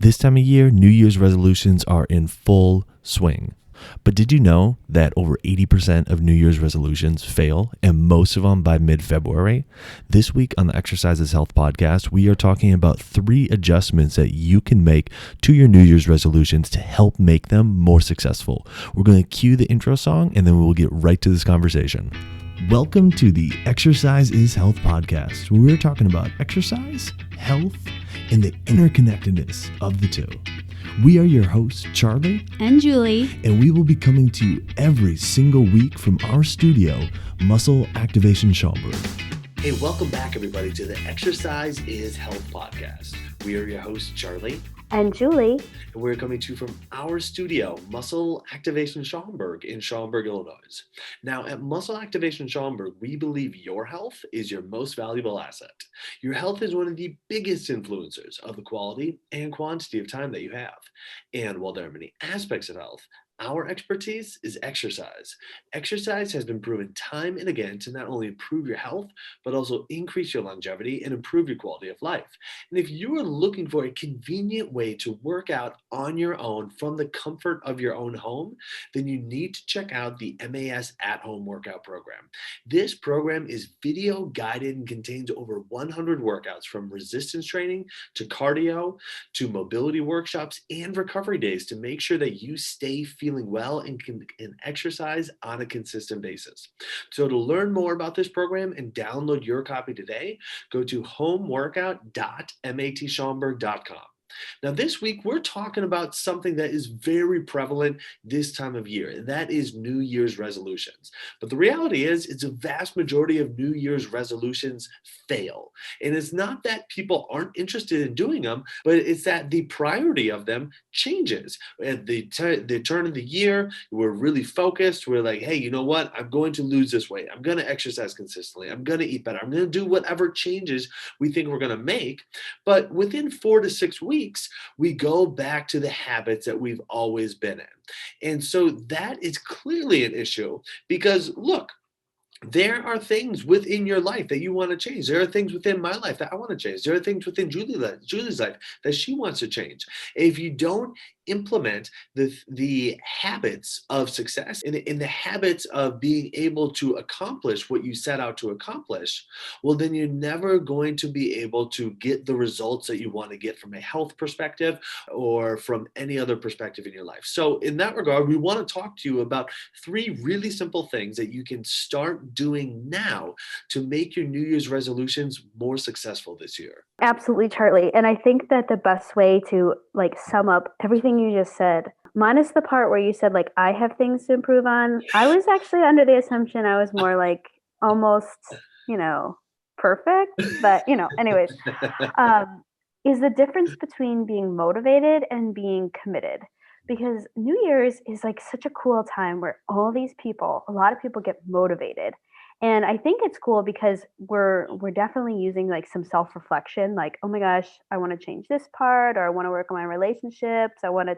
This time of year, New Year's resolutions are in full swing. But did you know that over 80% of New Year's resolutions fail, and most of them by mid-February? This week on the Exercise is Health podcast, we are talking about 3 adjustments that you can make to your New Year's resolutions to help make them more successful. We're going to cue the intro song, and then we'll get right to this conversation. Welcome to the Exercise is Health podcast, where we're talking about exercise, health, and the interconnectedness of the two. We are your hosts, Charlie and Julie, and we will be coming to you every single week from our studio, Muscle Activation Schaumburg. Hey, welcome back, everybody, to the Exercise is Health podcast. We are your hosts, Charlie and Julie, and we're coming to you from our studio, Muscle Activation Schaumburg in Schaumburg, Illinois. Now, at Muscle Activation Schaumburg, we believe your health is your most valuable asset. Your health is one of the biggest influencers of the quality and quantity of time that you have. And while there are many aspects of health, our expertise is exercise. Exercise has been proven time and again to not only improve your health, but also increase your longevity and improve your quality of life. And if you are looking for a convenient way to work out on your own from the comfort of your own home, then you need to check out the MAS at-home workout program. This program is video guided and contains over 100 workouts from resistance training to cardio to mobility workshops and recovery days to make sure that you stay feeling well and can exercise on a consistent basis. So to learn more about this program and download your copy today, go to homeworkout.matschaumburg.com. Now, this week, we're talking about something that is very prevalent this time of year, and that is New Year's resolutions. But the reality is, it's a vast majority of New Year's resolutions fail. And it's not that people aren't interested in doing them, but it's that the priority of them changes. At the turn of the year, we're really focused. We're like, hey, you know what? I'm going to lose this weight. I'm going to exercise consistently. I'm going to eat better. I'm going to do whatever changes we think we're going to make. But within 4 to 6 weeks, we go back to the habits that we've always been in. And so that is clearly an issue because, look, there are things within your life that you want to change. There are things within my life that I want to change. There are things within Julie's life that she wants to change. If you don't implement the habits of success and the habits of being able to accomplish what you set out to accomplish, well, then you're never going to be able to get the results that you want to get from a health perspective or from any other perspective in your life. So in that regard, we want to talk to you about 3 really simple things that you can start doing now to make your New Year's resolutions more successful this year. Absolutely, Charlie. And I think that the best way to sum up everything you just said, minus the part where you said I have things to improve on, I was actually under the assumption I was more almost, perfect. But, anyways, is the difference between being motivated and being committed. Because New Year's is such a cool time where a lot of people get motivated. And I think it's cool because we're definitely using some self-reflection, oh my gosh, I want to change this part, or I want to work on my relationships, I want to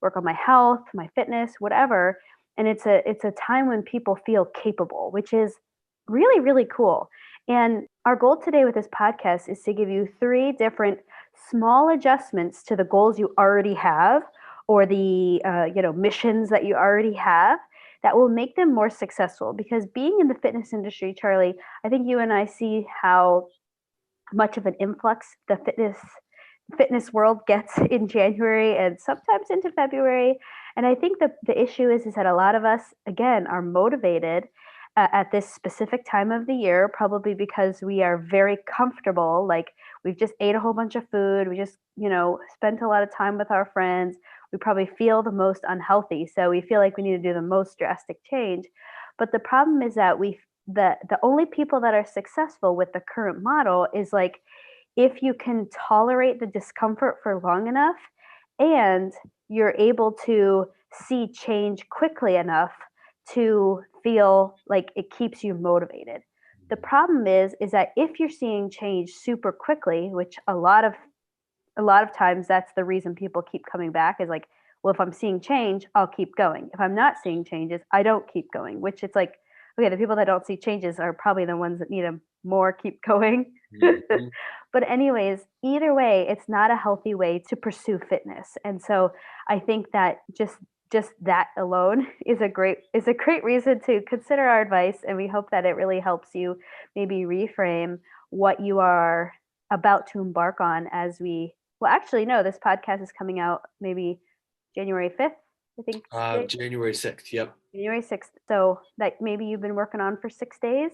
work on my health, my fitness, whatever. And it's a time when people feel capable, which is really, really cool. And our goal today with this podcast is to give you 3 different small adjustments to the goals you already have, or the missions that you already have, that will make them more successful. Because being in the fitness industry, Charlie, I think you and I see how much of an influx the fitness world gets in January and sometimes into February. And I think the issue is that a lot of us, again, are motivated at this specific time of the year, probably because we are very comfortable. We've just ate a whole bunch of food. We just, spent a lot of time with our friends. We probably feel the most unhealthy. So we feel like we need to do the most drastic change. But the problem is that the only people that are successful with the current model is if you can tolerate the discomfort for long enough and you're able to see change quickly enough to feel like it keeps you motivated. The problem is that if you're seeing change super quickly, which a lot of times that's the reason people keep coming back, is well, if I'm seeing change, I'll keep going. If I'm not seeing changes, I don't keep going, which it's okay, the people that don't see changes are probably the ones that need them more keep going. Mhm. But anyways, either way, it's not a healthy way to pursue fitness. And so I think that just that alone is a great reason to consider our advice, and we hope that it really helps you maybe reframe what you are about to embark on as we well actually no, this podcast is coming out maybe January 5th, I think. January 6th. Yep. January 6th. So that maybe you've been working on for 6 days.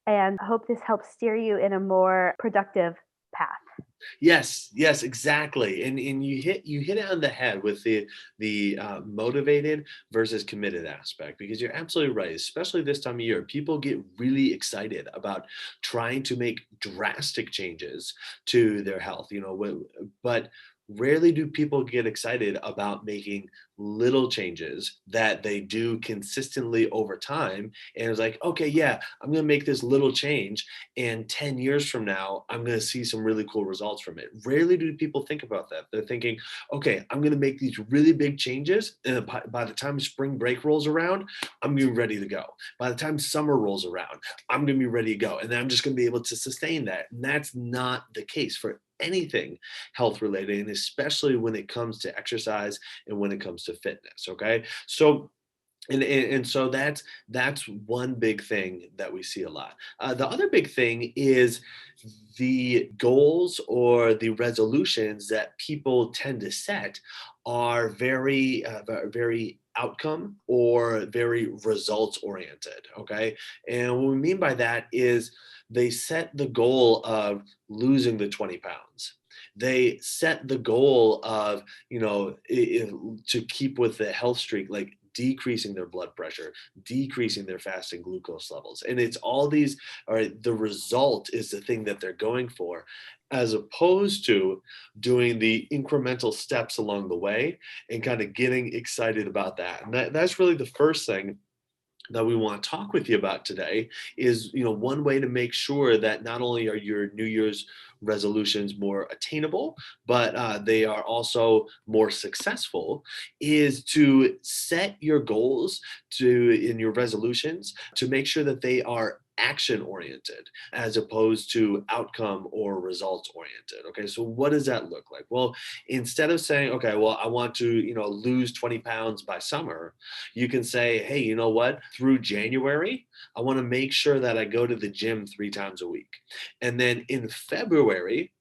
And I hope this helps steer you in a more productive path. Yes, yes, exactly. And you hit it on the head with the motivated versus committed aspect, because you're absolutely right. Especially this time of year, people get really excited about trying to make drastic changes to their health. But rarely do people get excited about making little changes that they do consistently over time. And it's like, okay, yeah, I'm going to make this little change, and 10 years from now, I'm going to see some really cool results from it. Rarely do people think about that. They're thinking, okay, I'm going to make these really big changes, and by the time spring break rolls around, I'm going to be ready to go. By the time summer rolls around, I'm going to be ready to go. And then I'm just going to be able to sustain that. And that's not the case for anything health related, and especially when it comes to exercise and when it comes to fitness. Okay. So and so that's one big thing that we see a lot. The other big thing is the goals or the resolutions that people tend to set are very outcome or very results oriented. Okay, and what we mean by that is they set the goal of losing the 20 pounds. They set the goal of, to keep with the health streak, like decreasing their blood pressure, decreasing their fasting glucose levels. And it's all these, all right, the result is the thing that they're going for, as opposed to doing the incremental steps along the way and kind of getting excited about that. And that's really the first thing that we want to talk with you about today is, one way to make sure that not only are your New Year's resolutions more attainable, but they are also more successful, is to set your goals in your resolutions to make sure that they are action oriented as opposed to outcome or results oriented. Okay, so what does that look like? Well, instead of saying, okay, well, I want to, lose 20 pounds by summer, you can say, hey, you know what? Through January, I want to make sure that I go to the gym 3 times a week. And then in February,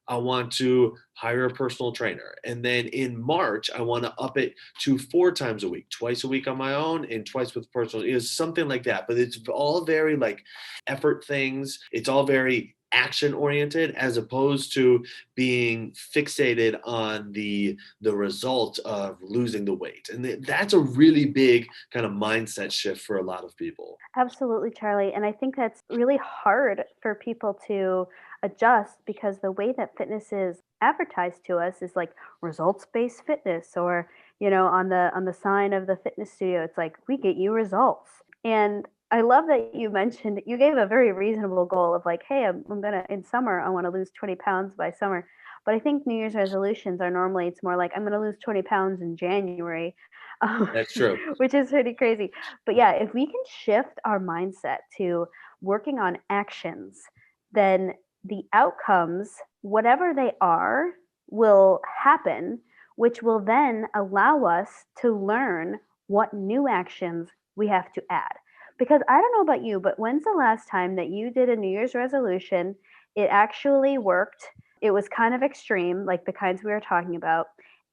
I want to hire a personal trainer. And then in March, I want to up it to 4 times a week, twice a week on my own and twice with personal, something like that. But it's all very like effort things. It's all very action oriented as opposed to being fixated on the result of losing the weight. And that's a really big kind of mindset shift for a lot of people. Absolutely, Charlie. And I think that's really hard for people to adjust because the way that fitness is advertised to us is like results-based fitness, or on the sign of the fitness studio, it's like we get you results. And I love that you mentioned, you gave a very reasonable goal of like, hey, I'm gonna in summer I want to lose 20 pounds by summer. But I think New Year's resolutions are normally, it's more like I'm gonna lose 20 pounds in January, um, That's true. which is pretty crazy. But yeah, if we can shift our mindset to working on actions, then the outcomes, whatever they are, will happen, which will then allow us to learn what new actions we have to add. Because I don't know about you, but when's the last time that you did a New Year's resolution? It actually worked. It was kind of extreme, like the kinds we were talking about,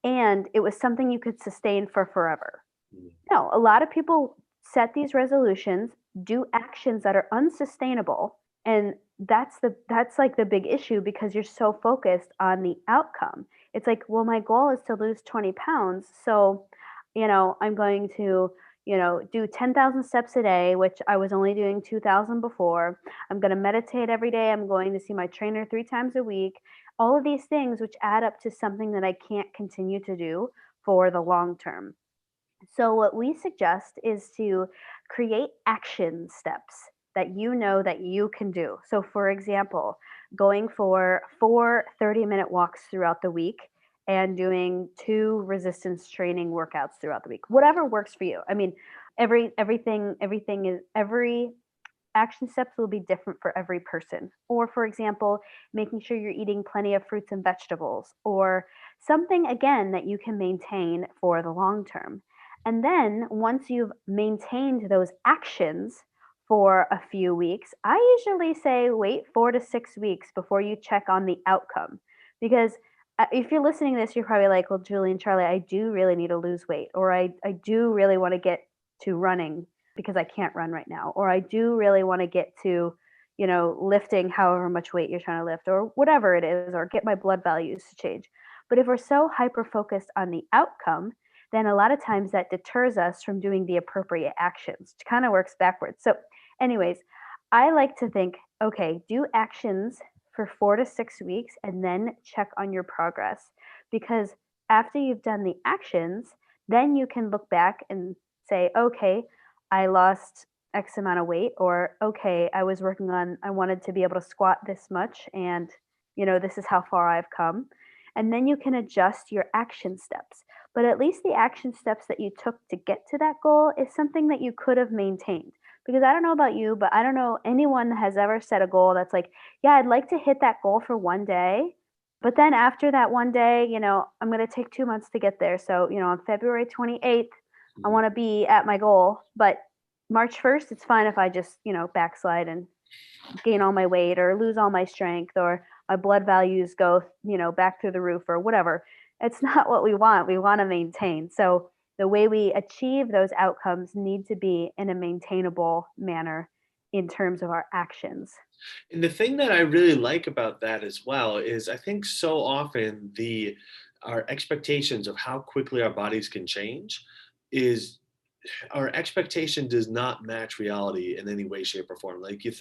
and it was something you could sustain for forever. No, a lot of people set these resolutions, do actions that are unsustainable, and that's like the big issue because you're so focused on the outcome. It's like, well, my goal is to lose 20 pounds, so I'm going to do 10,000 steps a day, which I was only doing 2,000 before. I'm going to meditate every day. I'm going to see my trainer 3 times a week. All of these things, which add up to something that I can't continue to do for the long term. So, what we suggest is to create action steps that you know that you can do. So, for example, going for 4 30-minute walks throughout the week and doing 2 resistance training workouts throughout the week, whatever works for you. I mean, everything is every action steps will be different for every person. Or, for example, making sure you're eating plenty of fruits and vegetables, or something again that you can maintain for the long term. And then once you've maintained those actions for a few weeks, I usually say wait 4 to 6 weeks before you check on the outcome. Because if you're listening to this, you're probably like, well, Julie and Charlie, I do really need to lose weight, or I do really want to get to running because I can't run right now, or I do really want to get to, lifting however much weight you're trying to lift, or whatever it is, or get my blood values to change. But if we're so hyper focused on the outcome, then a lot of times that deters us from doing the appropriate actions. It kind of works backwards. So, anyways, I like to think, okay, do actions for 4 to 6 weeks and then check on your progress. Because after you've done the actions, then you can look back and say, okay, I lost X amount of weight, or okay, I wanted to be able to squat this much, and this is how far I've come. And then you can adjust your action steps. But at least the action steps that you took to get to that goal is something that you could have maintained. Because I don't know about you, but I don't know anyone that has ever set a goal that's like, yeah, I'd like to hit that goal for one day. But then after that one day, I'm going to take 2 months to get there. So, on February 28th, I want to be at my goal. But March 1st, it's fine if I just, backslide and gain all my weight or lose all my strength, or my blood values go, back through the roof or whatever. It's not what we want. We want to maintain. So the way we achieve those outcomes need to be in a maintainable manner in terms of our actions. And the thing that I really like about that as well is I think so often our expectations of how quickly our bodies can change is our expectation does not match reality in any way, shape, or form. Like you're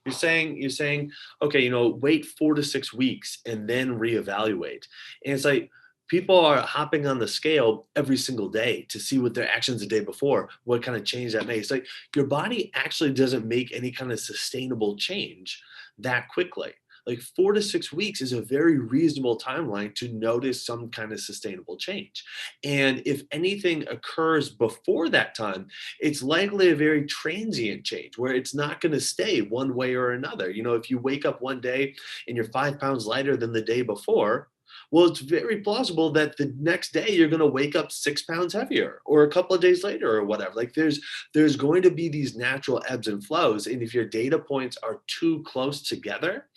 saying, okay, wait 4 to 6 weeks and then reevaluate. And it's like people are hopping on the scale every single day to see what their actions the day before, what kind of change that makes. Like your body actually doesn't make any kind of sustainable change that quickly. Like 4 to 6 weeks is a very reasonable timeline to notice some kind of sustainable change. And if anything occurs before that time, it's likely a very transient change where it's not going to stay one way or another. If you wake up one day and you're 5 pounds lighter than the day before, well, it's very plausible that the next day you're going to wake up 6 pounds heavier, or a couple of days later, or whatever. Like there's going to be these natural ebbs and flows. And if your data points are too close together,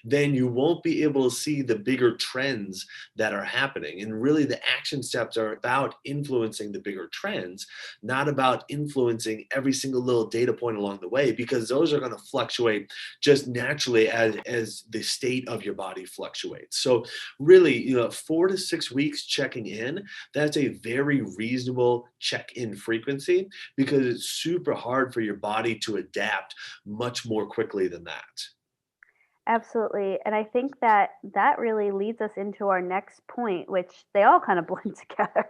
then you won't be able to see the bigger trends that are happening. And really the action steps are about influencing the bigger trends, not about influencing every single little data point along the way, because those are going to fluctuate just naturally as the state of your body fluctuates. So really, 4 to 6 weeks checking in, that's a very reasonable check-in frequency, because it's super hard for your body to adapt much more quickly than that. Absolutely. And I think that that really leads us into our next point, which they all kind of blend together.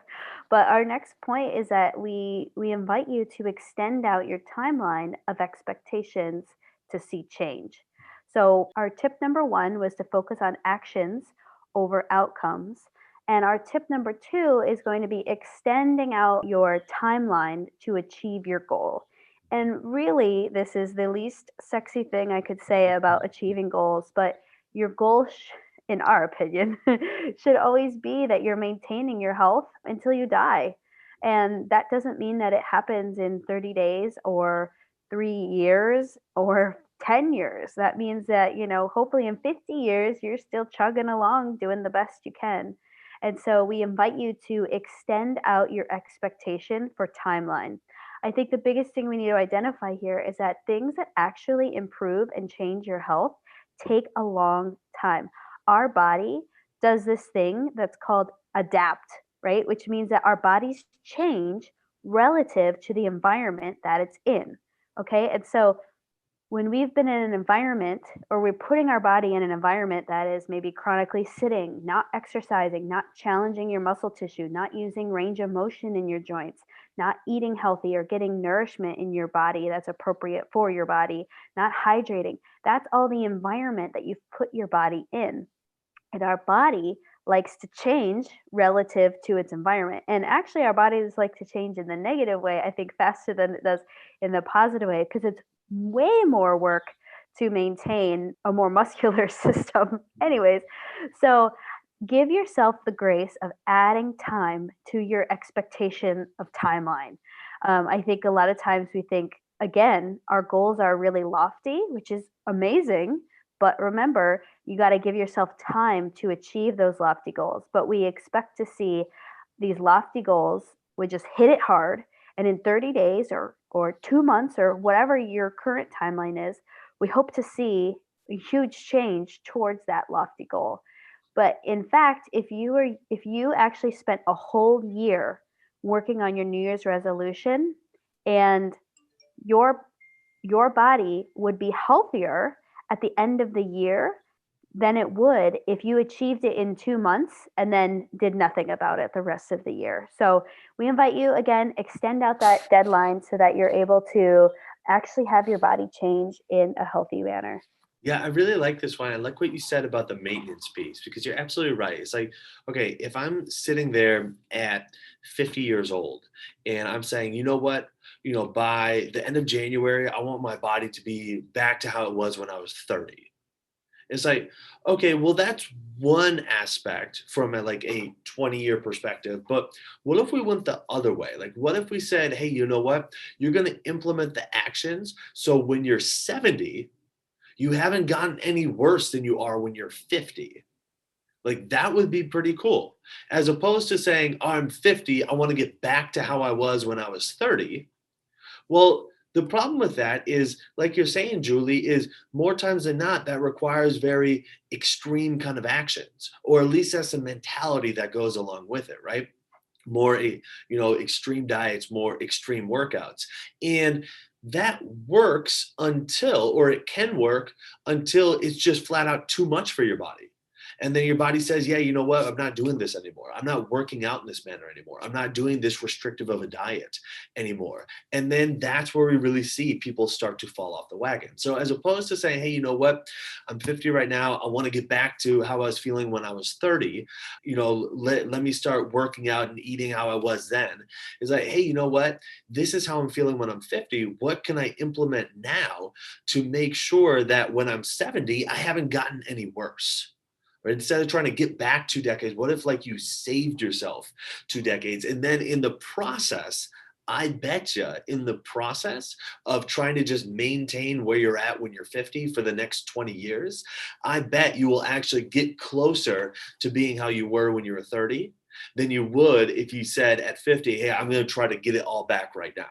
But our next point is that we invite you to extend out your timeline of expectations to see change. So our tip number one was to focus on actions over outcomes. And our tip number two is going to be extending out your timeline to achieve your goal. And really, this is the least sexy thing I could say about achieving goals, but your goal, in our opinion, should always be that you're maintaining your health until you die. And that doesn't mean that it happens in 30 days or 3 years or 10 years. That means that, hopefully in 50 years, you're still chugging along doing the best you can. And so we invite you to extend out your expectation for timeline. I think the biggest thing we need to identify here is that things that actually improve and change your health take a long time. Our body does this thing that's called adapt, right? Which means that our bodies change relative to the environment that it's in. Okay. And so when we've been in an environment, or we're putting our body in an environment that is maybe chronically sitting, not exercising, not challenging your muscle tissue, not using range of motion in your joints, not eating healthy or getting nourishment in your body that's appropriate for your body, not hydrating, that's all the environment that you've put your body in. And our body likes to change relative to its environment. And actually, our bodies like to change in the negative way, I think, faster than it does in the positive way, because it's way more work to maintain a more muscular system. Anyways, so give yourself the grace of adding time to your expectation of timeline. I think a lot of times we think, again, our goals are really lofty, which is amazing. But remember, you got to give yourself time to achieve those lofty goals. But we expect to see these lofty goals, we just hit it hard. And in 30 days or 2 months or whatever your current timeline is, we hope to see a huge change towards that lofty goal. But in fact, if you actually spent a whole year working on your New Year's resolution, and your your body would be healthier at the end of the year than it would if you achieved it in 2 months and then did nothing about it the rest of the year. So we invite you again, extend out that deadline so that you're able to actually have your body change in a healthy manner. Yeah, I really like this one. I like what you said about the maintenance piece because you're absolutely right. It's like, okay, if I'm sitting there at 50 years old and I'm saying, you know what, by the end of January, I want my body to be back to how it was when I was 30. It's like, okay, well, that's one aspect from a 20-year perspective. But what if we went the other way? Like, what if we said, hey, you know what? You're going to implement the actions. So when you're 70, you haven't gotten any worse than you are when you're 50. Like that would be pretty cool. As opposed to saying, oh, I'm 50, I want to get back to how I was when I was 30. Well, the problem with that is, like you're saying, Julie, is more times than not, that requires very extreme kind of actions, or at least that's a mentality that goes along with it, right? More, extreme diets, more extreme workouts. And that works until, or it can work until it's just flat out too much for your body. And then your body says, yeah, you know what? I'm not doing this anymore. I'm not working out in this manner anymore. I'm not doing this restrictive of a diet anymore. And then that's where we really see people start to fall off the wagon. So as opposed to saying, hey, you know what? I'm 50 right now. I want to get back to how I was feeling when I was 30. Let me start working out and eating how I was then. It's like, hey, you know what? This is how I'm feeling when I'm 50. What can I implement now to make sure that when I'm 70, I haven't gotten any worse? Right? Instead of trying to get back 2 decades, what if you saved yourself 2 decades? And then in the process, I bet you in the process of trying to just maintain where you're at when you're 50 for the next 20 years, I bet you will actually get closer to being how you were when you were 30 than you would if you said at 50, hey, I'm going to try to get it all back right now.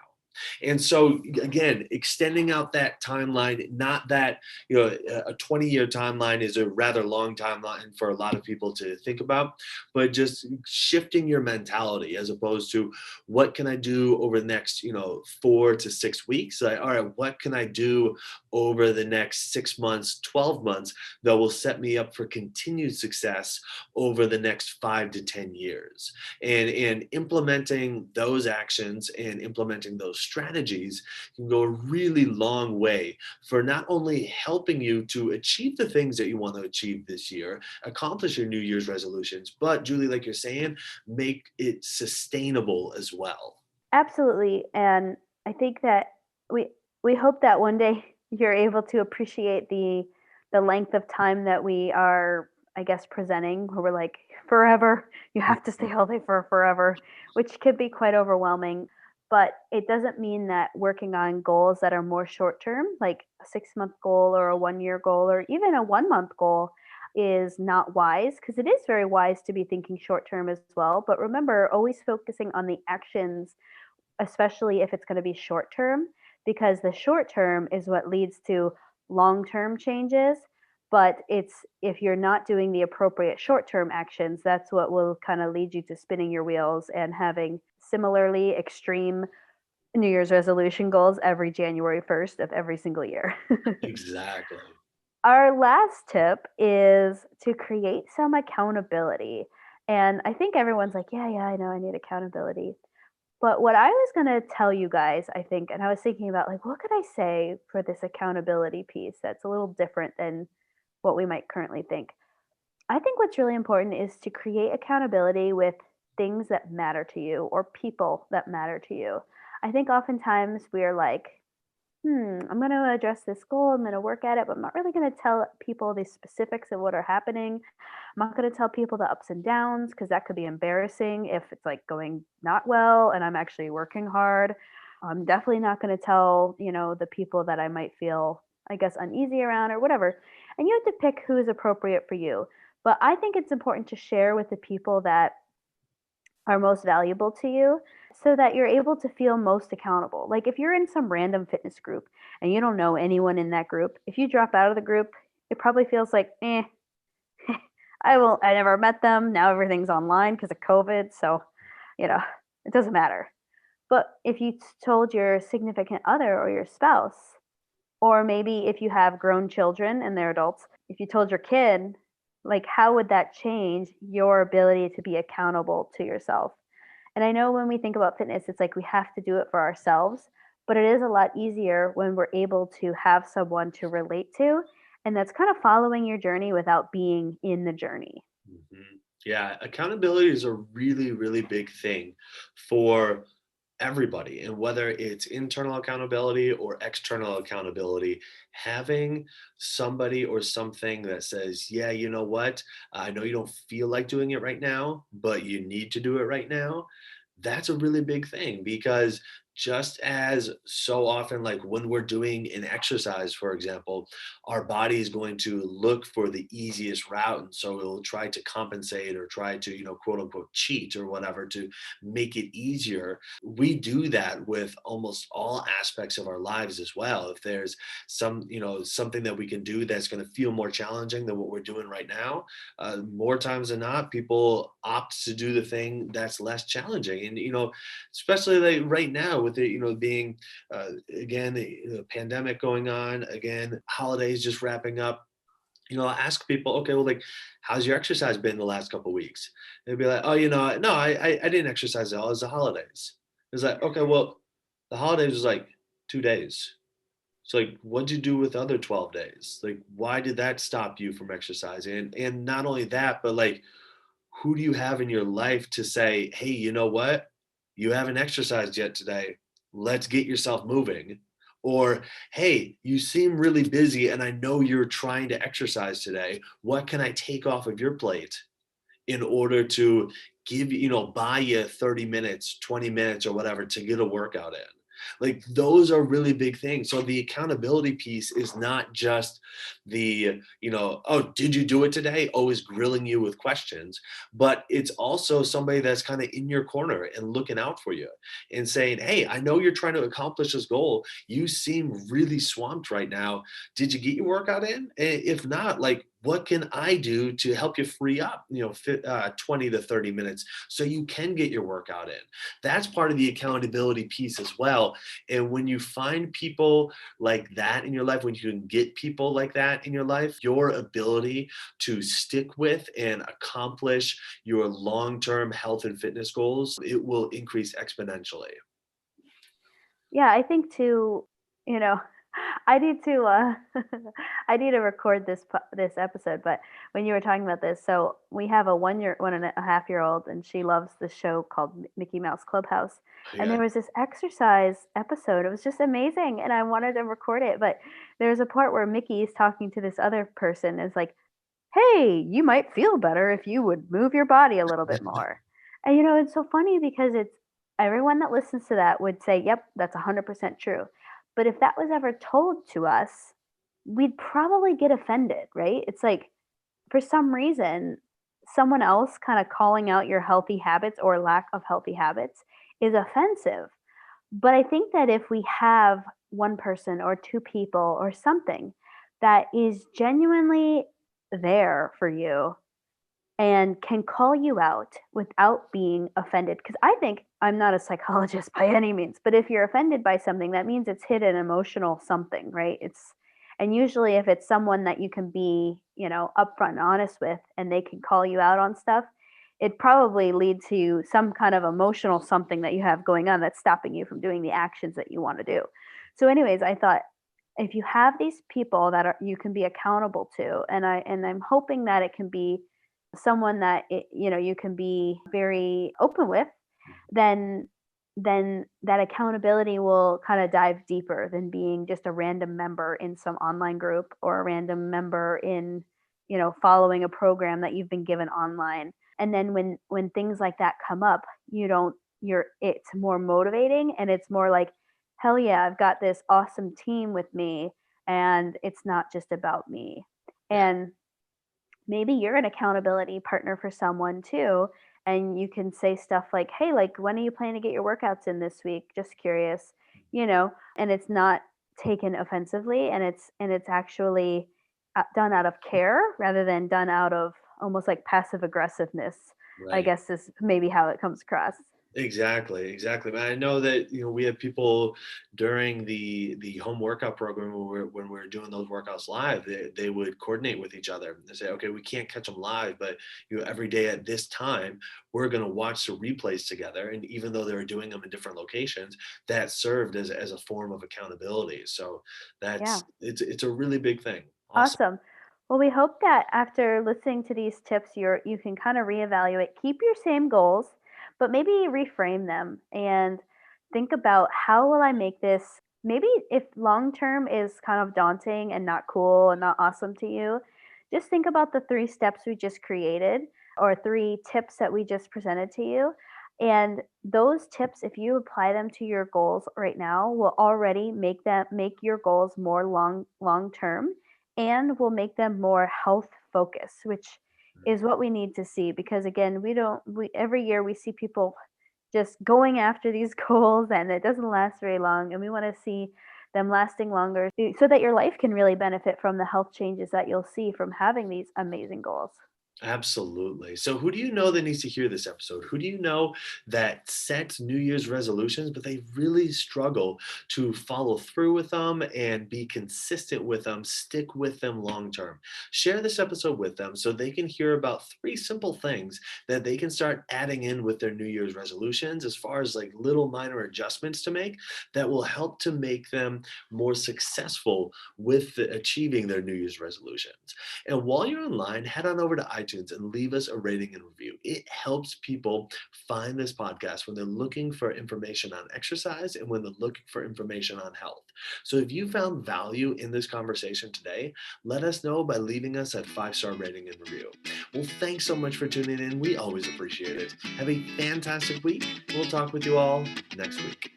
And so again, extending out that timeline, not that, a 20-year timeline is a rather long timeline for a lot of people to think about, but just shifting your mentality as opposed to what can I do over the next, 4 to 6 weeks? Like, all right, what can I do over the next 6 months, 12 months that will set me up for continued success over the next 5 to 10 years? And implementing those actions and implementing those strategies can go a really long way for not only helping you to achieve the things that you want to achieve this year, accomplish your New Year's resolutions, but Julie, like you're saying, make it sustainable as well. Absolutely. And I think that we we hope that one day you're able to appreciate the length of time that we are, I guess, presenting, where we're like, forever, you have to stay healthy for forever, which could be quite overwhelming. But it doesn't mean that working on goals that are more short term, like a 6 month goal or a 1 year goal or even a 1 month goal, is not wise, because it is very wise to be thinking short term as well. But remember, always focusing on the actions, especially if it's going to be short term, because the short term is what leads to long term changes. But it's if you're not doing the appropriate short term actions, that's what will kind of lead you to spinning your wheels and having similarly extreme New Year's resolution goals every January 1st of every single year. Exactly. Our last tip is to create some accountability. And I think everyone's like, yeah, yeah, I know I need accountability. But what I was going to tell you guys, I think, and I was thinking about like, what could I say for this accountability piece that's a little different than what we might currently think? I think what's really important is to create accountability with things that matter to you or people that matter to you. I think oftentimes we're like, I'm going to address this goal. I'm going to work at it, but I'm not really going to tell people the specifics of what are happening. I'm not going to tell people the ups and downs because that could be embarrassing if it's like going not well and I'm actually working hard. I'm definitely not going to tell, the people that I might feel, I guess, uneasy around or whatever. And you have to pick who is appropriate for you. But I think it's important to share with the people that are most valuable to you so that you're able to feel most accountable. Like if you're in some random fitness group and you don't know anyone in that group, if you drop out of the group, it probably feels like, I never met them. Now everything's online because of COVID. So, you know, it doesn't matter. But if you told your significant other or your spouse, or maybe if you have grown children and they're adults, if you told your kid, like how would that change your ability to be accountable to yourself? And I know when we think about fitness, it's like we have to do it for ourselves, but it is a lot easier when we're able to have someone to relate to. And that's kind of following your journey without being in the journey. Yeah, accountability is a really, really big thing for everybody. And whether it's internal accountability or external accountability, having somebody or something that says, yeah, you know what? I know you don't feel like doing it right now, but you need to do it right now. That's a really big thing because just as so often, like when we're doing an exercise, for example, our body is going to look for the easiest route. And so it'll try to compensate or try to, quote unquote, cheat or whatever to make it easier. We do that with almost all aspects of our lives as well. If there's something that we can do that's going to feel more challenging than what we're doing right now, more times than not, people opt to do the thing that's less challenging. And, especially like right now with it, being, again, the pandemic going on, again, holidays just wrapping up, ask people, okay, well, like, how's your exercise been the last couple of weeks? They'd be like, oh, no, I didn't exercise at all. It was the holidays. It's like, okay, well, the holidays was like 2 days. So like, what'd you do with the other 12 days? Like, why did that stop you from exercising? And not only that, but like, who do you have in your life to say, hey, you know what? You haven't exercised yet today. Let's get yourself moving. Or, hey, you seem really busy and I know you're trying to exercise today. What can I take off of your plate in order to give buy you 30 minutes, 20 minutes or whatever to get a workout in? Like those are really big things. So the accountability piece is not just the, oh, did you do it today? Always grilling you with questions, but it's also somebody that's kind of in your corner and looking out for you and saying, hey, I know you're trying to accomplish this goal. You seem really swamped right now. Did you get your workout in? If not, like, what can I do to help you free up, 20 to 30 minutes so you can get your workout in? That's part of the accountability piece as well. And when you find people like that in your life, when you can get people like that in your life, your ability to stick with and accomplish your long-term health and fitness goals, it will increase exponentially. Yeah, I think too, you know, I need to I need to record this episode, but when you were talking about this, so we have a 1.5 year old and she loves this show called Mickey Mouse Clubhouse. And Yeah. there was this exercise episode. It was just amazing and I wanted to record it, but there's a part where Mickey is talking to this other person. Is like, "Hey, you might feel better if you would move your body a little bit more." And it's so funny because it's everyone that listens to that would say, "Yep, that's 100% true." But if that was ever told to us, we'd probably get offended, right? It's like for some reason, someone else kind of calling out your healthy habits or lack of healthy habits is offensive. But I think that if we have one person or two people or something that is genuinely there for you and can call you out without being offended. Because I think I'm not a psychologist by any means, but if you're offended by something, that means it's hit an emotional something, right? And usually if it's someone that you can be, upfront and honest with and they can call you out on stuff, it probably leads to some kind of emotional something that you have going on that's stopping you from doing the actions that you want to do. So, anyways, I thought if you have these people that you can be accountable to, and I'm hoping that it can be someone that you can be very open with, then then that accountability will kind of dive deeper than being just a random member in some online group or a random member in, following a program that you've been given online. And then when things like that come up, it's more motivating, and it's more like, hell yeah, I've got this awesome team with me, and it's not just about me. Yeah. And maybe you're an accountability partner for someone too, and you can say stuff like, hey, like, when are you planning to get your workouts in this week? Just curious, and it's not taken offensively, and it's actually done out of care rather than done out of almost like passive aggressiveness, I Right. guess, is maybe how it comes across. Exactly. But I know that we have people during the home workout program when we're doing those workouts live. They would coordinate with each other. They say, okay, we can't catch them live, but every day at this time we're going to watch the replays together. And even though they were doing them in different locations, that served as a form of accountability. So Yeah. it's a really big thing. Awesome. Awesome. Well, we hope that after listening to these tips, you can kind of reevaluate, keep your same goals, but maybe reframe them and think about, how will I make this? Maybe if long term is kind of daunting and not cool and not awesome to you, just think about the 3 steps we just created, or 3 tips that we just presented to you. And those tips, if you apply them to your goals right now, will already make your goals more long term, and will make them more health focused, which is what we need to see. Because again, we every year we see people just going after these goals, and it doesn't last very long, and we want to see them lasting longer, so that your life can really benefit from the health changes that you'll see from having these amazing goals. Absolutely. So, who do you know that needs to hear this episode? Who do you know that sets New Year's resolutions, but they really struggle to follow through with them and be consistent with them, stick with them long term? Share this episode with them so they can hear about 3 simple things that they can start adding in with their New Year's resolutions, as far as like little minor adjustments to make that will help to make them more successful with achieving their New Year's resolutions. And while you're online, head on over to iTunes and leave us a rating and review. It helps people find this podcast when they're looking for information on exercise and when they're looking for information on health. So if you found value in this conversation today, let us know by leaving us a 5-star rating and review. Well, thanks so much for tuning in. We always appreciate it. Have a fantastic week. We'll talk with you all next week.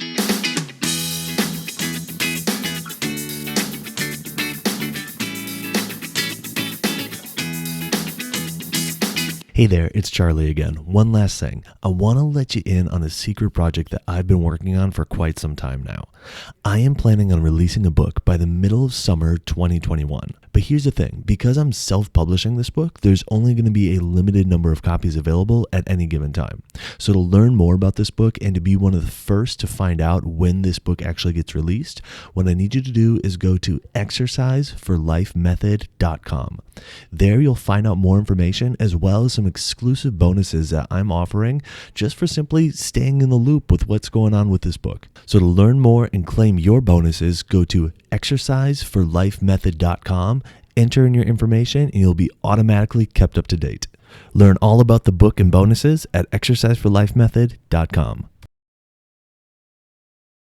Hey there, it's Charlie again. One last thing. I want to let you in on a secret project that I've been working on for quite some time now. I am planning on releasing a book by the middle of summer 2021. But here's the thing, because I'm self-publishing this book, there's only going to be a limited number of copies available at any given time. So to learn more about this book and to be one of the first to find out when this book actually gets released, what I need you to do is go to exerciseforlifemethod.com. There you'll find out more information, as well as some exclusive bonuses that I'm offering just for simply staying in the loop with what's going on with this book. So to learn more and claim your bonuses, go to exerciseforlifemethod.com, enter in your information, and you'll be automatically kept up to date. Learn all about the book and bonuses at exerciseforlifemethod.com.